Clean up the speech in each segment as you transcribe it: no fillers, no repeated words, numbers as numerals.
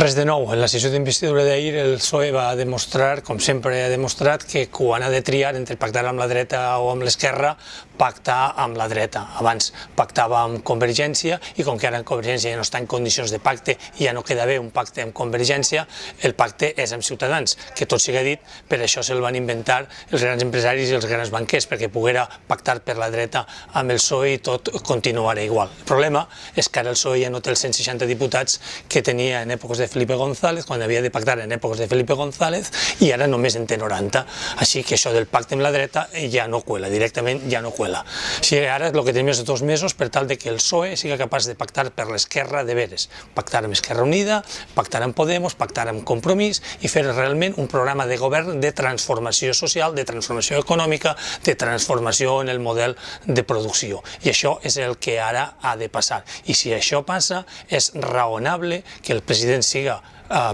Res de nou, en la sessió d'investidura d'ahir el PSOE va demostrar, com sempre ha demostrat, que quan ha de triar entre pactar amb la dreta o amb l'esquerra, pactar amb la dreta. Abans pactava amb Convergència i com que ara Convergència ja no està en condicions de pacte i ja no queda bé un pacte amb Convergència, el pacte és amb Ciutadans, que tot siga dit, per això se'l van inventar els grans empresaris i els grans banquers, perquè poguera pactar per la dreta amb el PSOE i tot continuarà igual. El problema és que ara el PSOE ja no té els 160 diputats que tenia en èpoques de Felipe González, quan havia de pactar en èpoques de Felipe González, i ara només en té 90. Així que això del pacte amb la dreta ja no cuela, directament ja no cuela. Així que ara el que tenim és 2 mesos per tal de que el PSOE sigui capaç de pactar per l'esquerra de veres, pactar amb Esquerra Unida, pactar amb Podemos, pactar amb Compromís i fer realment un programa de govern de transformació social, de transformació econòmica, de transformació en el model de producció. I això és el que ara ha de passar. I si això passa, és raonable que el president siga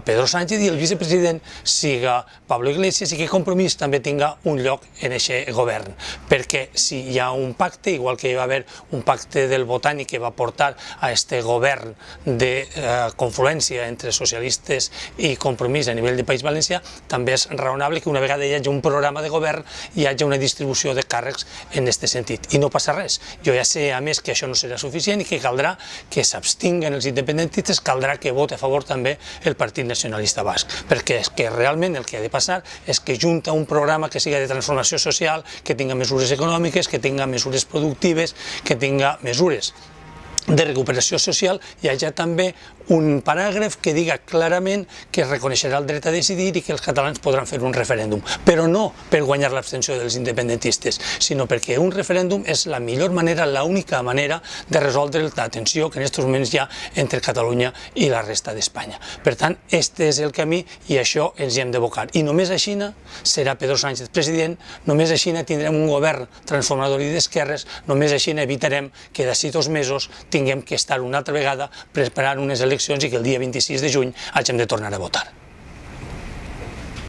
Pedro Sánchez i el vicepresident siga Pablo Iglesias i que Compromís també tinga un lloc en aquest govern. Perquè si hi ha un pacte, igual que hi va haver un pacte del Botànic que va portar a aquest govern de confluència entre socialistes i Compromís a nivell de País Valencià, també és raonable que una vegada hi hagi un programa de govern hi hagi una distribució de càrrecs en aquest sentit. I no passa res. Jo ja sé, a més, que això no serà suficient i que caldrà que s'abstinguen els independentistes, caldrà que vote a favor també el Partit Nacionalista Basc, perquè és que realment el que ha de passar és que junta un programa que siga de transformació social, que tinga mesures econòmiques, que tinga mesures productives, que tinga mesures de recuperació social, hi hagi també un paràgraf que diga clarament que es reconeixerà el dret a decidir i que els catalans podran fer un referèndum, però no per guanyar l'abstenció dels independentistes, sinó perquè un referèndum és la millor manera, l'única manera de resoldre la tensió que en aquests moments hi ha entre Catalunya i la resta d'Espanya. Per tant, aquest és el camí i això ens hi hem d'abocar. I només així serà Pedro Sánchez president, només així tindrem un govern transformador i d'esquerres, només així evitarem que d'ací 2 mesos tinguem que estar una altra vegada preparant unes eleccions i que el dia 26 de juny hàgim de tornar a votar.